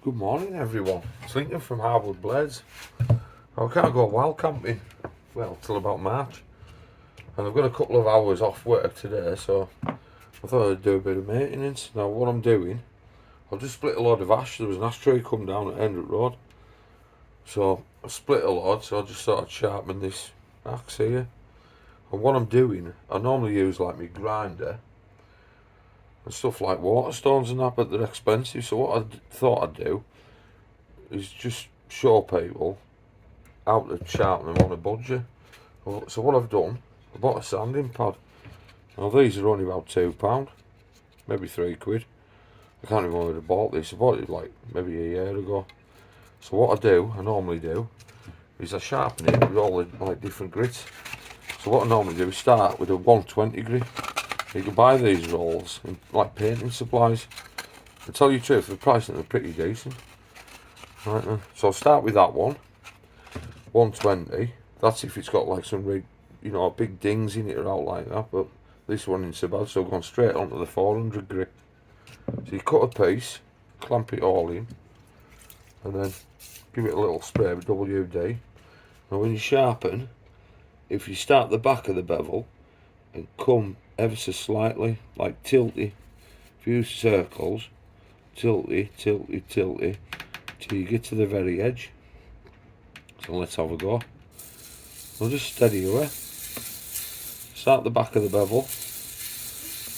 Good morning everyone, it's Lincoln from Harwood Blades. I can't go wild camping, well, till about March. And I've got a couple of hours off work today, so I thought I'd do a bit of maintenance. Now what I'm doing, I've just split a load of ash. There was an ash tree come down at End of Road. So I split a load, so I just sort of sharpen this axe here. And what I'm doing, I normally use like my grinder and stuff like Waterstones and that, but they're expensive. So what I thought I'd do is just show people how to sharpen them on a budget. So what I've done, I bought a sanding pad. Now these are only about £2, maybe £3. I can't remember when I bought this. I bought it like maybe a year ago. So what I normally do, is I sharpen it with all the like different grits. So what I normally do is start with a 120 grit. You can buy these rolls in like painting supplies. To tell you the truth, the price are pretty decent. Right then, so I'll start with that one, 120. That's if it's got like some big dings in it or out like that. But this one isn't so bad, so I've gone straight onto the 400 grit. So you cut a piece, clamp it all in, and then give it a little spray with WD. Now when you sharpen, if you start the back of the bevel and come ever so slightly, like tilty, a few circles, tilty, tilty, tilty, till you get to the very edge. So let's have a go. I'll just steady away. Start the back of the bevel.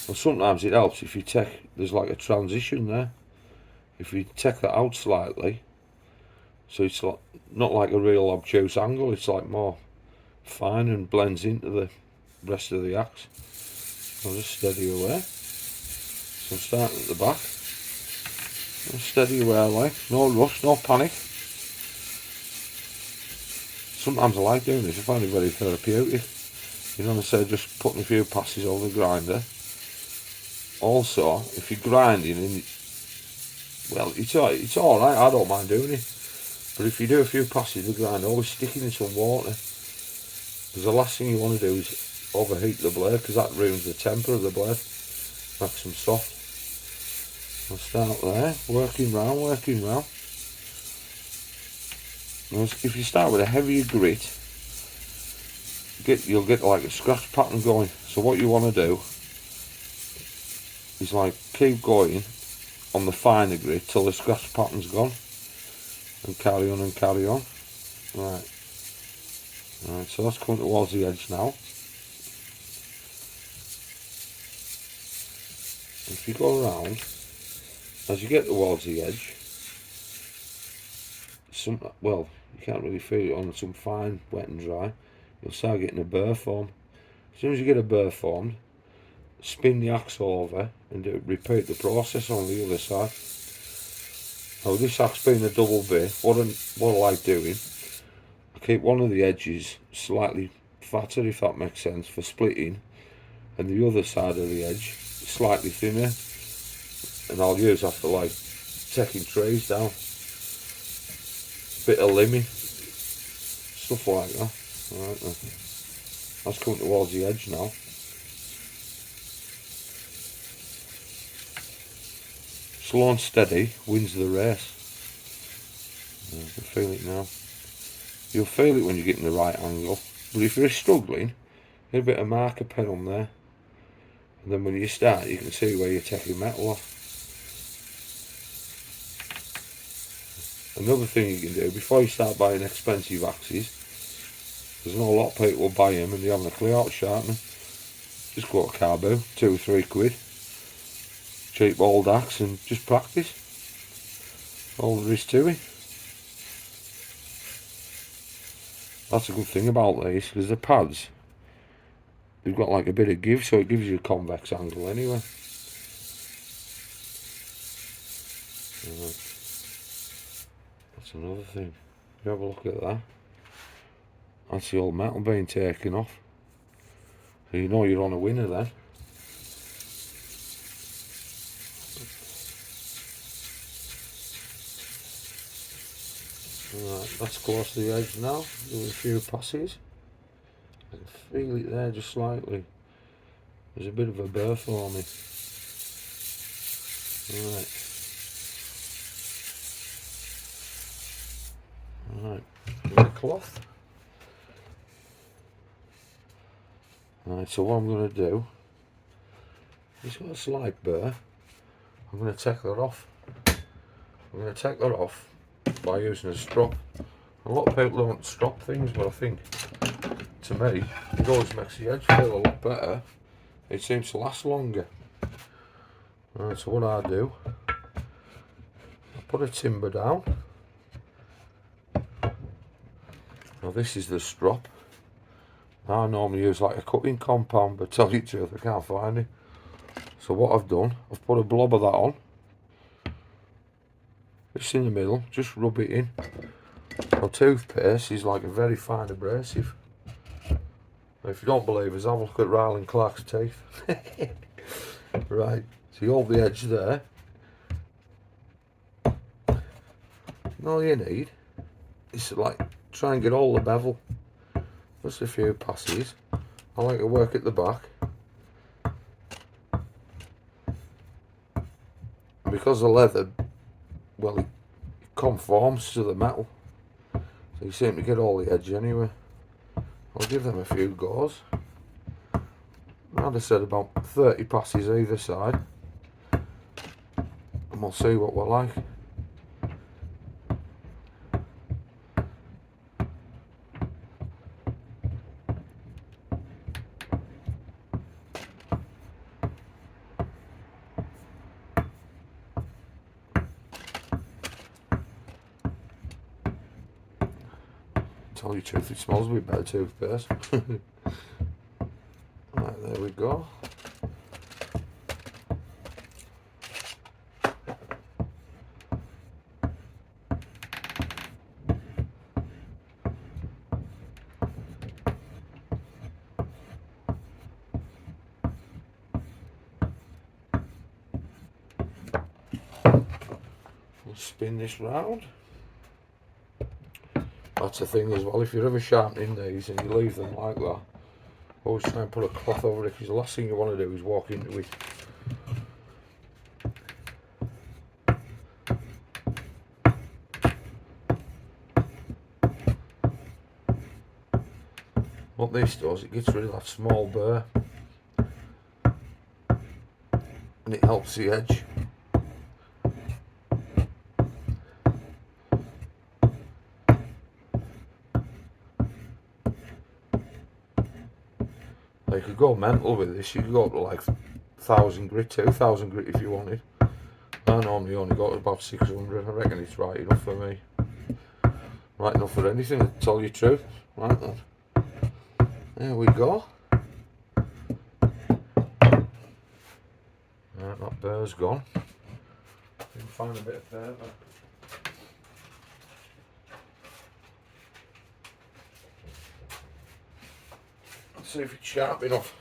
And sometimes it helps if you take, there's like a transition there. If you take that out slightly, so it's like, not like a real obtuse angle, it's like more fine and blends into the rest of the axe. I'll just steady away. So I'm starting at the back. I'll steady away like, no rush, no panic. Sometimes I like doing this, I find it very therapeutic. You know, I say just putting a few passes over the grinder. Also, if you're grinding, well, it's alright, I don't mind doing it. But if you do a few passes of the grinder, always stick it in some water. Because the last thing you want to do is overheat the blade, because that ruins the temper of the blade. Makes them soft. I'll start there, working round. Now, if you start with a heavier grit, you'll get like a scratch pattern going. So what you want to do is like keep going on the finer grit till the scratch pattern's gone, and carry on. Right, so that's coming towards the edge now. If you go around, as you get towards the edge, you can't really feel it on some fine wet and dry, you'll start getting a burr form. As soon as you get a burr formed, spin the axe over and repeat the process on the other side. Now this axe being a double bit, what I like doing, I keep one of the edges slightly fatter, if that makes sense, for splitting, and the other side of the edge slightly thinner, and I'll use that for like taking trees down, bit of limbing, stuff like that. Alright then, that's coming towards the edge now. Slow and steady wins the race. I can feel it now. You'll feel it when you get in the right angle, but if you're struggling, get a bit of marker pen on there, and then when you start you can see where you're taking metal off. Another thing you can do before you start buying expensive axes, there's not a lot of people will buy them and they haven't a clue how to sharpen them. Just go to Carbo, £2 or £3, cheap old axe, and just practice. All there is to it. That's a good thing about these, because the pads, they've got like a bit of give, so it gives you a convex angle anyway. That's another thing. You have a look at that. That's the old metal being taken off. So you know you're on a winner then. Right, that's close to the edge now. Do a few passes. I can feel it there just slightly. There's a bit of a burr for me. Right. Right, with a cloth. Right, so what I'm going to do, it's got a slight burr. I'm going to take that off. I'm going to take that off by using a strop. A lot of people don't strop things, but I think, to me, it always makes the edge feel a lot better. It seems to last longer. Right, so what I do, I put a timber down. Now this is the strop. I normally use like a cutting compound, but to tell you the truth, I can't find it. So what I've done, I've put a blob of that on. It's in the middle, just rub it in. Now toothpaste is like a very fine abrasive. Now, if you don't believe us, have a look at Ryland Clark's teeth. Right, so you hold the edge there. And all you need is like try and get all the bevel. Just a few passes. I like to work at the back. And because the leather, well, it conforms to the metal. So you seem to get all the edge anyway. I'll give them a few goes. I'd have said about 30 passes either side. And we'll see what we're like. Tell you the truth, it smells a bit better toothpaste. Right, there we go. We'll spin this round. That's the thing as well, if you're ever sharpening these and you leave them like that, always try and put a cloth over it, because the last thing you want to do is walk into it. What this does, it gets rid of that small burr and it helps the edge. You could go mental with this, you could go up to like 1,000 grit, 2,000 grit if you wanted. I normally only got about 600, I reckon it's right enough for me. Right enough for anything, to tell you the truth. Right then. There we go. Right, that burr's gone. Can find a bit of paper. Let's see if it's sharp enough.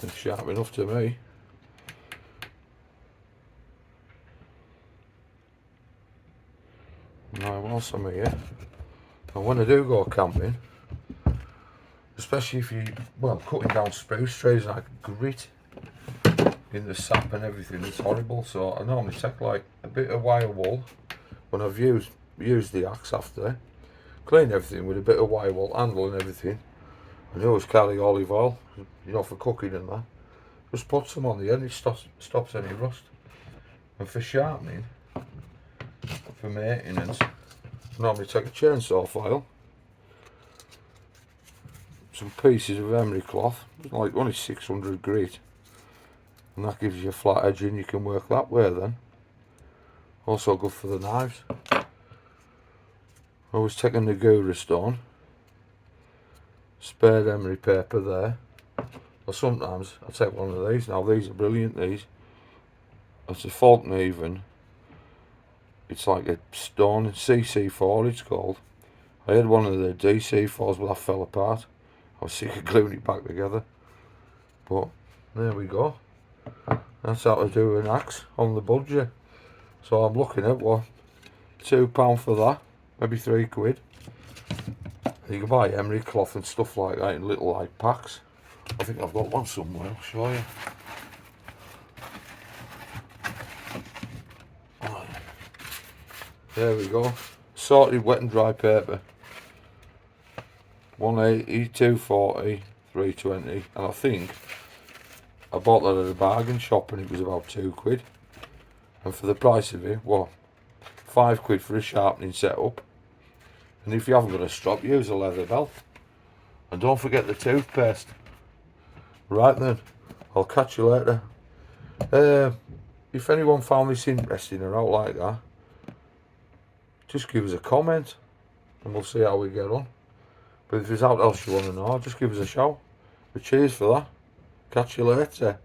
It's sharp enough to me. Now whilst I'm here, and when I do go camping, especially if you, well, cutting down spruce trees, like grit in the sap and everything, it's horrible. So I normally take like a bit of wire wool when I've used the axe after, clean everything with a bit of wire wool, handle and everything, and I always carry olive oil, you know, for cooking and that. Just put some on the end, it stops any rust. And for sharpening, for maintenance, I normally take a chainsaw file, some pieces of emery cloth, like only 600 grit, and that gives you a flat edge and you can work that way then. Also good for the knives. I was taking the Gura stone, spared emery paper there, or sometimes I take one of these. Now these are brilliant, these. It's a Falcon even. It's like a stone, CC4 it's called. I had one of the DC4s but that fell apart. I was sick of gluing it back together. But there we go. That's how to do an axe on the budget. So I'm looking at what, £2 for that, maybe £3. You can buy emery cloth and stuff like that in little like packs. I think I've got one somewhere, I'll show you. There we go. Sorted wet and dry paper. 180, 240, 320, and I think I bought that at a bargain shop and it was about £2. And for the price of it, well, £5 for a sharpening setup. And if you haven't got a strop, use a leather belt. And don't forget the toothpaste. Right then, I'll catch you later. If anyone found this interesting or out like that, just give us a comment and we'll see how we get on. But if there's anything else you want to know, just give us a shout. But cheers for that. Catch you later.